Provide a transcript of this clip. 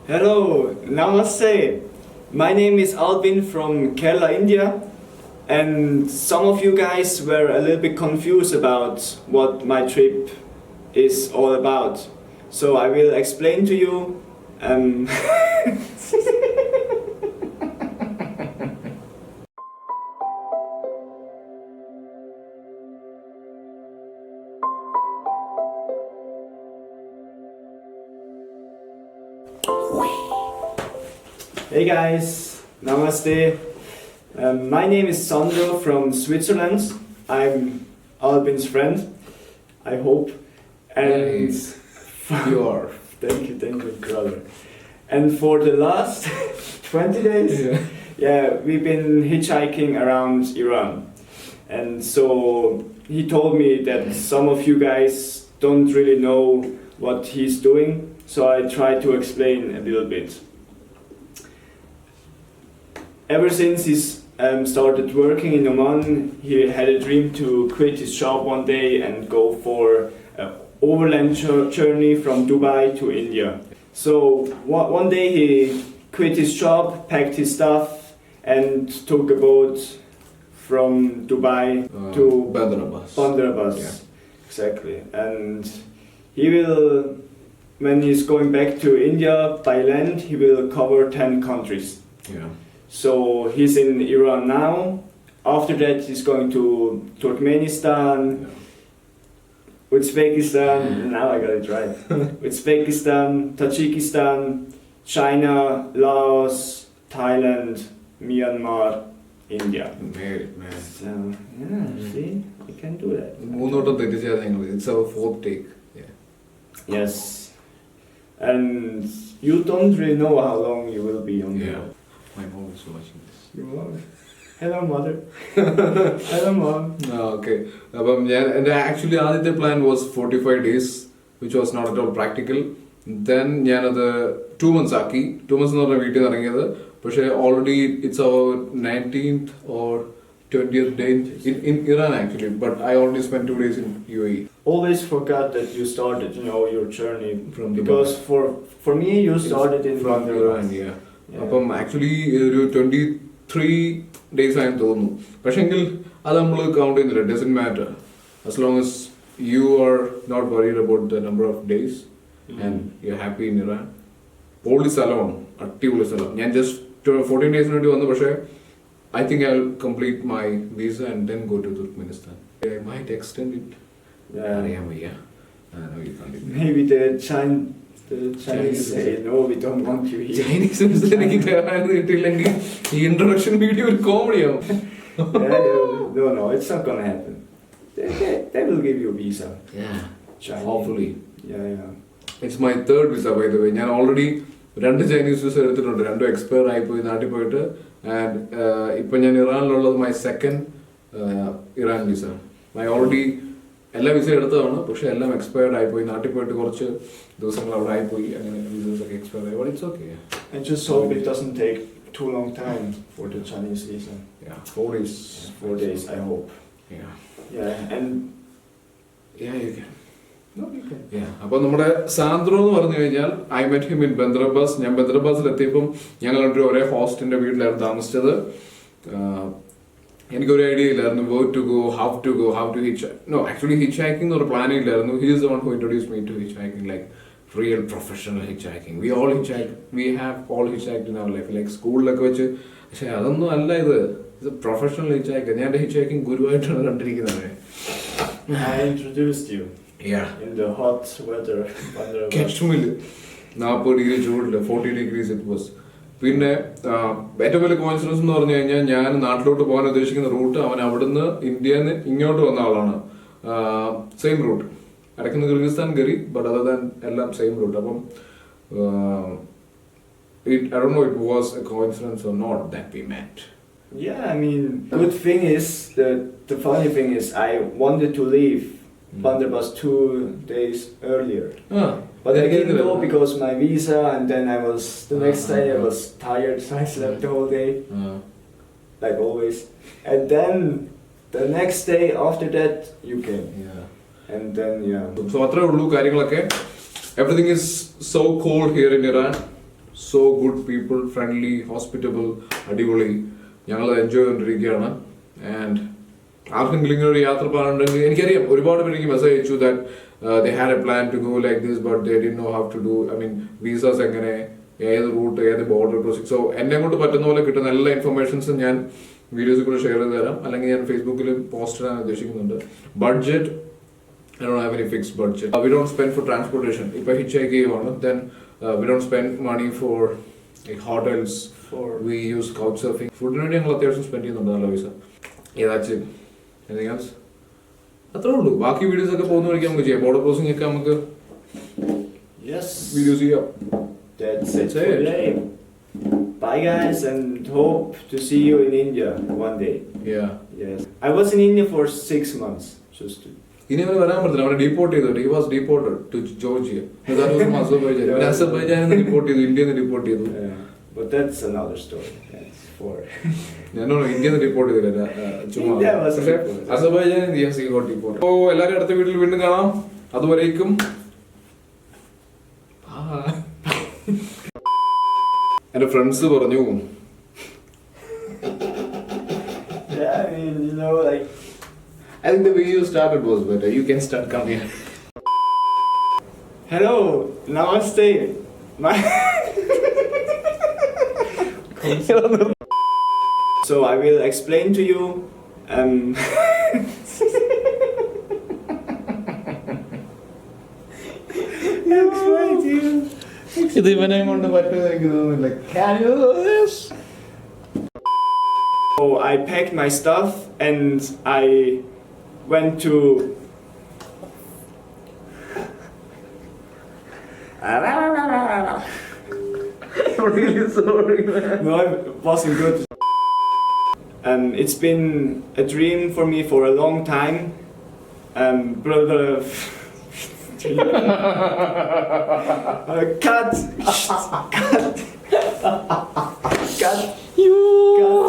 Hello, Namaste. My name is Albin from Kerala, India. And some of you guys were a little bit confused about what my trip is all about. So I will explain to you. Hey guys, Namaste. My name is Sandro from Switzerland. I'm Albin's friend, I hope. And Nice. You are. Thank you, brother. And for the last 20 days, we've been hitchhiking around Iran. And so he told me that some of you guys don't really know what he's doing, so I tried to explain a little bit. Ever since he started working in Oman, he had a dream to quit his job one day and go for an overland journey from Dubai to India. So one day he quit his job, packed his stuff, and took a boat from Dubai to Bandar Abbas. Yeah. Exactly. And he will, when he's going back to India by land, he will cover 10 countries. Yeah. So he's in Iran now. After that, he's going to Turkmenistan, Uzbekistan. Now I got it right. Uzbekistan, Tajikistan, China, Laos, Thailand, Myanmar, India. Made, man. So yeah, see, you can do that. It's our fourth take. Yeah. Yes, and you don't really know how long you will be on the Yeah. road. My mom is watching this. You are. Hello, mother. Hello, mom. Okay. Actually, the plan was 45 days, which was not at all practical. Then, 2 months. 2 months in the but already it's our 19th or 20th day in Iran, actually. But I already spent 2 days in UAE. Always forgot that you started, your journey From because for me, you started in from Bandar Iran, Abbas. yeah. Yeah. Actually, 23 days I am തോന്നുന്നു പക്ഷെങ്കിൽ അത് നമ്മൾ count ചെയ്യുന്നില്ല. It doesn't matter as long as you are not worried about the number of days and you're happy in Iran. പൊളി സ്ഥലമാണ്, അടിപൊളി സ്ഥലം. ഞാൻ ജസ്റ്റ് 14 ഡേയ്സിന് വേണ്ടി വന്നു. പക്ഷേ I think I'll complete my visa and then go to Turkmenistan. I might extend it. അറിയാൻ വയ്യ. No, you can't do that. Maybe the Chinese say, no, we don't want you here. Chinese എനിക്ക് കയറാൻ കിട്ടിയില്ലെങ്കിൽ ഈ introduction video ഒരു കോമഡിയാവും. No, it's not gonna happen. They will give you a visa. Yeah. Chinese. Hopefully. Yeah. It's my third visa, by the way. ഞാൻ already 2 Chinese visa എടുത്തിട്ടുണ്ട്. 2 expire ആയിപ്പോയി നാട്ടിൽ പോയിട്ട്. ആൻഡ് ഇപ്പം ഞാൻ ഇറാനിലുള്ളത് my second Iran visa. I already എല്ലാ visa എടുത്തതാണ്, പക്ഷെ എല്ലാം എക്സ്പയർഡ് ആയിപ്പോയി. നാട്ടിൽ പോയിട്ട് കുറച്ച് ദിവസങ്ങൾ അവിടെ ആയിപ്പോയി. അങ്ങനെ വിസസ് ഒക്കെ എക്സ്പയർ ആയി. It's okay. I just hope it doesn't take too long time for the Chinese visa. Yeah, 4 days. 4 days, I hope. Yeah, and you can. no, you can. അപ്പോൾ നമ്മുടെ സാന്ദ്രോ എന്ന് പറഞ്ഞു കഴിഞ്ഞാൽ I met him in Bandar Abbas. ഞാൻ ബന്ദർ അബ്ബാസിൽ എത്തിയപ്പം ഞങ്ങൾ ഒരേ ഹോസ്റ്റിന്റെ വീട്ടിലായിരുന്നു താമസിച്ചത്. എനിക്കൊരു ഐഡിയ ഇല്ലായിരുന്നു where to go, how to hitch. No, actually hitch hiking എന്നൊരു പ്ലാൻ ഇല്ലായിരുന്നു. He is the one who introduce me to hitch hiking, like real professional hitch hiking. We have all hitch hiked in our life, like സ്കൂളിലൊക്കെ വെച്ച്. പക്ഷെ അതൊന്നും അല്ല, ഇത് professional hitch hike. ഞാൻ hitch hiking ഗുരുവായിട്ടാണ് കണ്ടിരിക്കുന്നത്. I introduced you. Yeah. In the hot weather. കാശ്മീരിൽ 40 ഡിഗ്രി ചൂടില്ല, 40 degrees it was. പിന്നെ ഏറ്റവും വലിയ കോയിൻസിഡൻസ് എന്ന് പറഞ്ഞു കഴിഞ്ഞാൽ ഞാൻ നാട്ടിലോട്ട് പോകാൻ ഉദ്ദേശിക്കുന്ന റൂട്ട് അവൻ അവിടുന്ന് ഇന്ത്യയിൽ നിന്ന് ഇങ്ങോട്ട് വന്ന ആളാണ്. Same route. ഇടയ്ക്കുന്ന കിർഗിസ്ഥാൻ കയറി, ബട്ട് അതർ ദാൻ എല്ലാം സെയിം റൂട്ട്. അപ്പം I don't know if it was a coincidence or not that we met. Yeah, I mean, good thing is, the funny thing is, I wanted to leave Bandar Abbas 2 days earlier. But I didn't go because my visa, and then the next day I was tired, so I slept the whole day, like always. And then the next day after that, you came. And then, So, everything is so cold here in Iran. So good people, friendly, hospitable, അടിപൊളി. ഞങ്ങൾ enjoy ചെയ്തുകൊണ്ടിരിക്കുകയാണ്. And ആർക്കെങ്കിലും ഇങ്ങനെ ഒരു യാത്ര പോകാനുണ്ടെങ്കിൽ, എനിക്കറിയാം ഒരുപാട് പേര് എനിക്ക് മെസ്സേജ് അയച്ചു that they had a plan to go like this but they didn't know how to do, I mean visas എങ്ങനെ, ഏത് റൂട്ട്, ഏത് ബോർഡർ ക്രോസിംഗ്. സോ എന്നെ കൊണ്ട് പറ്റുന്ന പോലെ കിട്ടുന്ന എല്ലാ ഇൻഫർമേഷൻസും ഞാൻ വീഡിയോസിൽ കൂടെ ഷെയർ ചെയ്ത് തരാം, അല്ലെങ്കിൽ ഞാൻ ഫേസ്ബുക്കിൽ പോസ്റ്റ് ഇടാൻ ഉദ്ദേശിക്കുന്നുണ്ട്. Budget, I don't have any fixed budget. We don't spend for transportation. If I hitchhike ചെയ്യുവാണ്, then we don't spend money for like hotels. We use couch surfing. ഫുഡിന് വേണ്ടി ഞങ്ങൾ അത്യാവശ്യം സ്പെൻഡ് ചെയ്യുന്നുണ്ട് നല്ല പൈസ. Yeah, that's it. Anything else? അത്രേ ഉള്ളൂ. ബാക്കി വീഡിയോസ് ഒക്കെ പോകുന്ന വഴിക്ക് നമുക്ക് ചെയ്യാം. ബോർഡർ ക്രോസിംഗ് ഒക്കെ നമുക്ക് വീഡിയോസ് ചെയ്യാം. That's it for today. Bye guys, and hope to see you in India one day. Yeah. Yes. I was in India for 6 months. Just to... ഇനി അവന് വരാൻ പറ്റില്ല, അവനെ ഡീപ്പോർട്ട് ചെയ്തു. He was deported to Georgia. അസർബൈജാനിൽ നിന്ന് deport ചെയ്തു, ഇന്ത്യയിൽ നിന്ന് ഡിപ്പോർട്ട് ചെയ്തു. But that's another story. That's for... ഞാനോ ഇന്ത്യയിൽ നിന്ന് ഡിപ്പോർട്ട് ചെയ്തില്ല, ചുമ്മാ. പക്ഷേ അസർബൈജാനിൽ ഡിപ്പോർട്ട്. അപ്പോൾ എല്ലാവരും അടുത്ത വീട്ടിൽ വീണ്ടും കാണാം. അതുവരേക്കും എന്റെ ഫ്രണ്ട്സ് പറഞ്ഞു, Yeah, I mean, you know, like... I think the way you started was better. You can start coming. Hello, namaste. So I will explain to you. Explain to you. ഇത് ഇവനെ കൊണ്ട് പറ്റുമെന്ന് എനിക്ക് തോന്നുന്നില്ല. Can you do this? So I packed my stuff and I went to... I'm really sorry, man. No, it wasn't good. It's been a dream for me for a long time. Brother... cut! Cut! Cut! You! Cut!